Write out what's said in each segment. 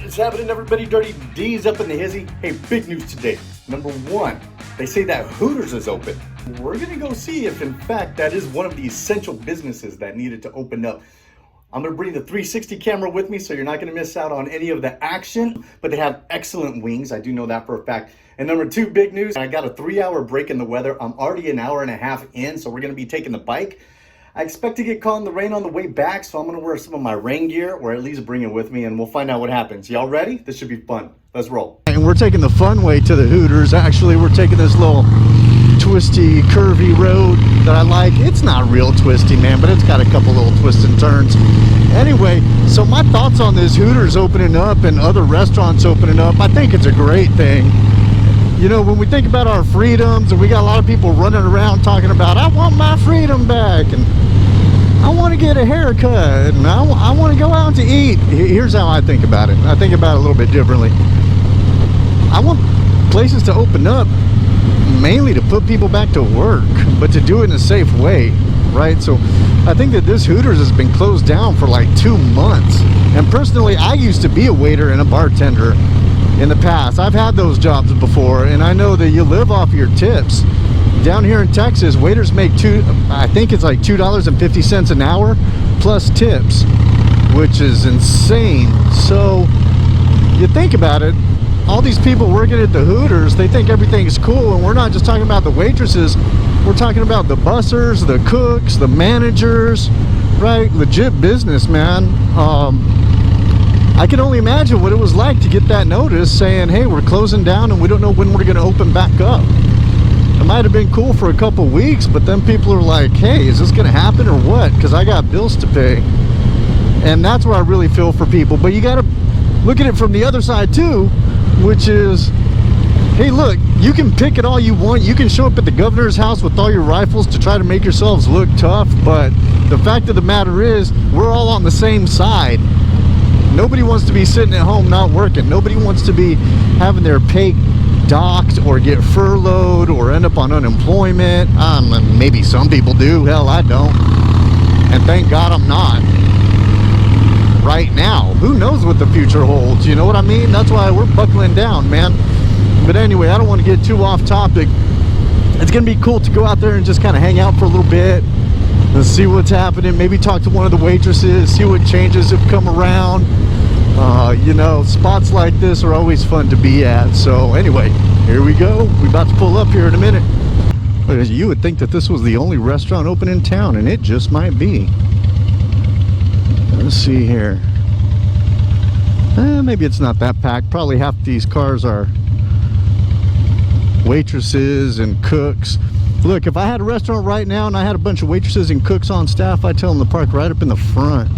is happening, everybody? Dirty Deez up in the hizzy. Hey, big news today. Number one, they say that Hooters is open. We're gonna go see if in fact that is one of the essential businesses that needed to open up. I'm gonna bring the 360 camera with me so you're not gonna miss out on any of the action, but they have excellent wings. I do know that for a fact. And number two, big news, I got a 3-hour break in the weather. I'm already an hour and a half in, so we're gonna be taking the bike. I expect to get caught in the rain on the way back, so I'm gonna wear some of my rain gear, or at least bring it with me, and we'll find out what happens. Y'all ready? This should be fun. Let's roll. And we're taking the fun way to the Hooters. Actually, we're taking this little twisty, curvy road that I like. It's not real twisty, man, but it's got a couple little twists and turns. Anyway, so my thoughts on this Hooters opening up and other restaurants opening up, I think it's a great thing. You know, when we think about our freedoms, and we got a lot of people running around talking about, I want my freedom back, and I want to get a haircut, and I want to go out to eat. Here's how I think about it. I think about it a little bit differently. I want places to open up mainly to put people back to work, but to do it in a safe way, right? So I think that this Hooters has been closed down for like 2 months. And personally, I used to be a waiter and a bartender in the past. I've had those jobs before, and I know that you live off your tips. Down here in Texas, waiters make I think it's like $2.50 an hour plus tips, which is insane. So you think about it, all these people working at the Hooters, they think everything's cool, and we're not just talking about the waitresses, we're talking about the bussers, the cooks, the managers, right? Legit business, man. I can only imagine what it was like to get that notice saying, hey, we're closing down and we don't know when we're gonna open back up. It might have been cool for a couple weeks, but then people are like, hey, is this gonna happen or what? Because I got bills to pay. And that's where I really feel for people. But you gotta look at it from the other side too, which is, hey, look, you can pick it all you want. You can show up at the governor's house with all your rifles to try to make yourselves look tough, but the fact of the matter is, we're all on the same side. Nobody wants to be sitting at home not working. Nobody wants to be having their pay docked or get furloughed or end up on unemployment. Maybe some people do. Hell, I don't. And thank God I'm not. Right now. Who knows what the future holds? You know what I mean? That's why we're buckling down, man. But anyway, I don't want to get too off topic. It's going to be cool to go out there and just kind of hang out for a little bit and see what's happening. Maybe talk to one of the waitresses, see what changes have come around. You know, spots like this are always fun to be at. So anyway, here we go. We're about to pull up here in a minute. You would think that this was the only restaurant open in town, and it just might be. Let's see here. Maybe it's not that packed. Probably half these cars are waitresses and cooks. Look, if I had a restaurant right now and I had a bunch of waitresses and cooks on staff, I'd tell them to park right up in the front.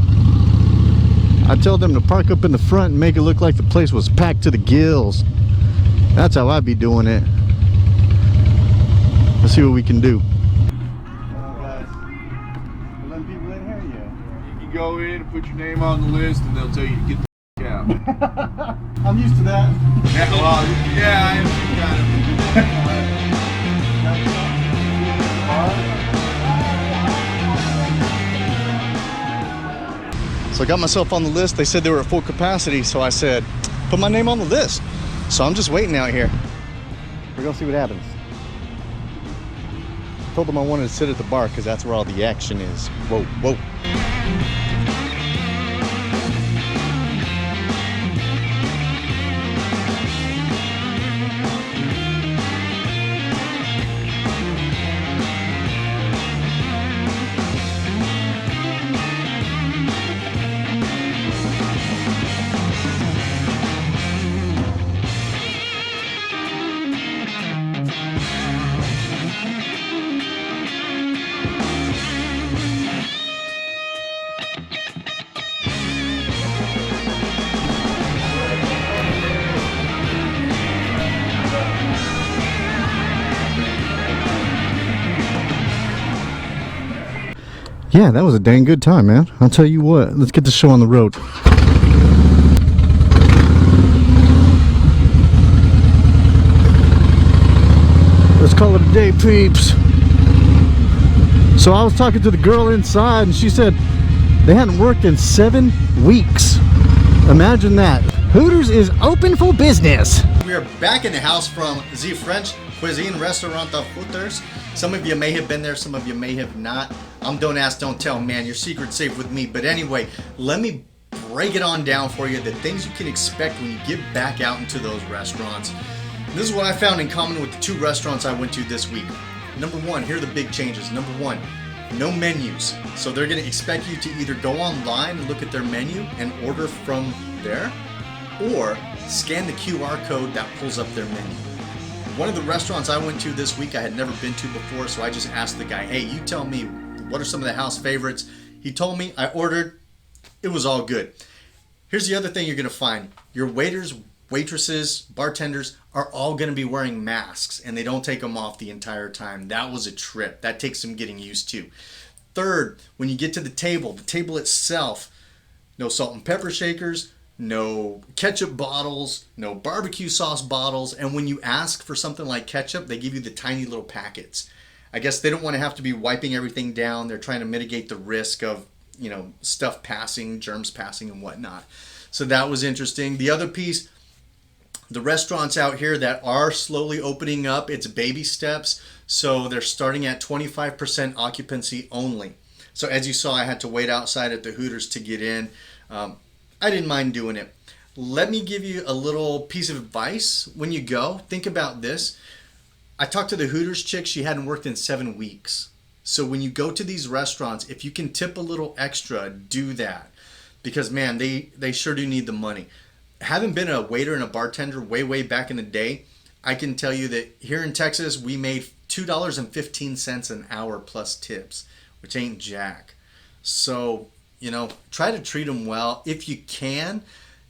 I'd tell them to park up in the front and make it look like the place was packed to the gills. That's how I'd be doing it. Let's see what we can do. Go in and put your name on the list, and they'll tell you to get the out. I'm used to that. Yeah, well, yeah, I am So I got myself on the list. They said they were at full capacity, so I said, put my name on the list. So I'm just waiting out here. We're gonna see what happens. I told them I wanted to sit at the bar because that's where all the action is. Whoa, whoa. Yeah, that was a dang good time, man. I'll tell you what, let's get the show on the road. Let's call it a day, peeps. So I was talking to the girl inside, and she said they hadn't worked in 7 weeks. Imagine that. Hooters is open for business. We are back in the house from the French cuisine restaurant of Hooters. Some of you may have been there, some of you may have not. Don't ask, don't tell, man. Your secret's safe with me. But anyway, let me break it on down for you, the things you can expect when you get back out into those restaurants. This is what I found in common with the two restaurants I went to this week. Number one, here are the big changes. Number one, no menus. So they're going to expect you to either go online and look at their menu and order from there, or scan the QR code that pulls up their menu. One of the restaurants I went to this week I had never been to before, so I just asked the guy, hey, you tell me, what are some of the house favorites? He told me, I ordered, it was all good. Here's the other thing you're going to find. Your waiters, waitresses, bartenders are all going to be wearing masks, and they don't take them off the entire time. That was a trip. That takes some getting used to. Third, when you get to the table itself, no salt and pepper shakers, no ketchup bottles, no barbecue sauce bottles, and when you ask for something like ketchup, they give you the tiny little packets. I guess they don't want to have to be wiping everything down. They're trying to mitigate the risk of, stuff passing, germs passing and whatnot. So that was interesting. The other piece, the restaurants out here that are slowly opening up, it's baby steps. So they're starting at 25% occupancy only. So as you saw, I had to wait outside at the Hooters to get in. I didn't mind doing it. Let me give you a little piece of advice when you go. Think about this. I talked to the Hooters chick. She hadn't worked in 7 weeks. So when you go to these restaurants, if you can tip a little extra, do that. Because, man, they sure do need the money. Having been a waiter and a bartender way back in the day, I can tell you that here in Texas, we made $2.15 an hour plus tips, which ain't jack. So, try to treat them well. If you can,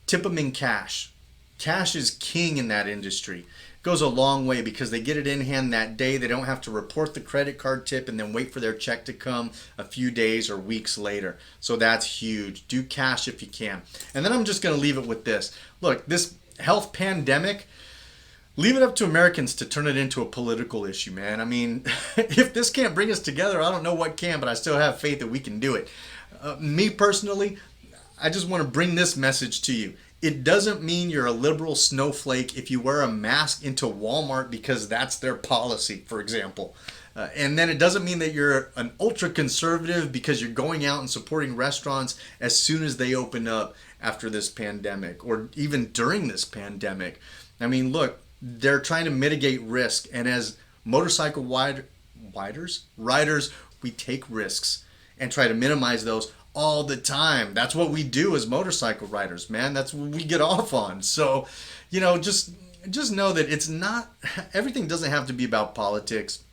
tip them in cash. Cash is king in that industry. It goes a long way because they get it in hand that day. They don't have to report the credit card tip and then wait for their check to come a few days or weeks later. So that's huge. Do cash if you can. And then I'm just going to leave it with this. Look, this health pandemic, leave it up to Americans to turn it into a political issue, man. I mean, if this can't bring us together, I don't know what can, but I still have faith that we can do it. Me personally, I just want to bring this message to you. It doesn't mean you're a liberal snowflake if you wear a mask into Walmart because that's their policy, for example. And then it doesn't mean that you're an ultra conservative because you're going out and supporting restaurants as soon as they open up after this pandemic or even during this pandemic. I mean, look, they're trying to mitigate risk. And as motorcycle riders, we take risks and try to minimize those all the time. That's what we do as motorcycle riders, man. That's what we get off on. So, just know that it's not, everything doesn't have to be about politics.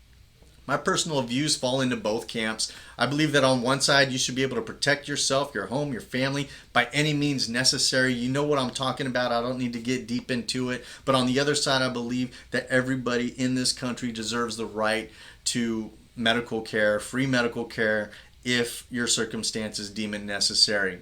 My personal views fall into both camps. I believe that on one side, you should be able to protect yourself, your home, your family by any means necessary. You know what I'm talking about. I don't need to get deep into it. But on the other side, I believe that everybody in this country deserves the right to medical care, free medical care, if your circumstances deem it necessary.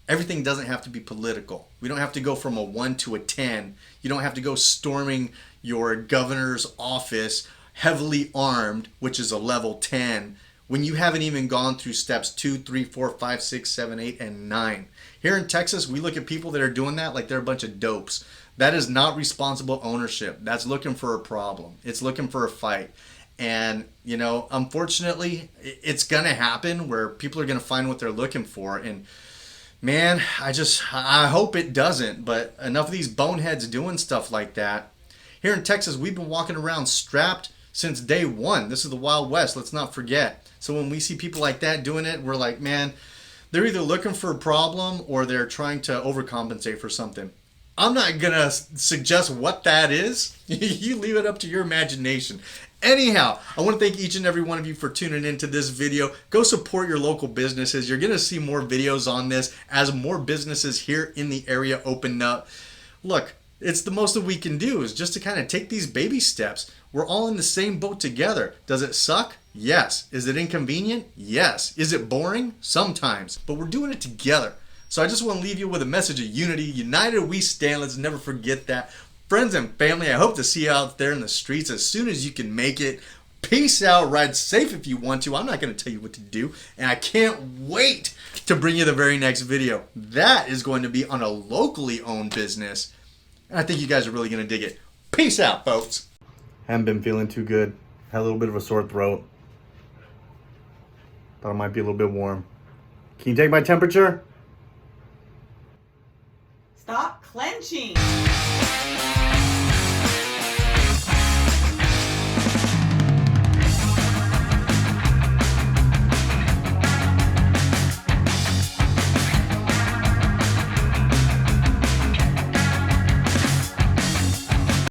Everything doesn't have to be political. We don't have to go from a 1 to a 10. You don't have to go storming your governor's office heavily armed, which is a level 10, when you haven't even gone through steps 2, 3, 4, 5, 6, 7, 8, and 9. Here in Texas, we look at people that are doing that like they're a bunch of dopes. That is not responsible ownership. That's looking for a problem. It's looking for a fight. And, unfortunately, it's going to happen where people are going to find what they're looking for. And, man, I hope it doesn't. But enough of these boneheads doing stuff like that. Here in Texas, we've been walking around strapped since day one. This is the Wild West. Let's not forget. So when we see people like that doing it, we're like, man, they're either looking for a problem or they're trying to overcompensate for something. I'm not going to suggest what that is. You leave it up to your imagination. Anyhow, I want to thank each and every one of you for tuning into this video. Go support your local businesses. You're going to see more videos on this as more businesses here in the area open up. Look, it's the most that we can do is just to kind of take these baby steps. We're all in the same boat together. Does it suck? Yes. Is it inconvenient? Yes. Is it boring? Sometimes. But we're doing it together. So I just want to leave you with a message of unity. United we stand. Let's never forget that. Friends and family, I hope to see you out there in the streets as soon as you can make it. Peace out. Ride safe if you want to. I'm not going to tell you what to do. And I can't wait to bring you the very next video. That is going to be on a locally owned business. And I think you guys are really going to dig it. Peace out, folks. Haven't been feeling too good. Had a little bit of a sore throat. Thought it might be a little bit warm. Can you take my temperature? Stop clenching.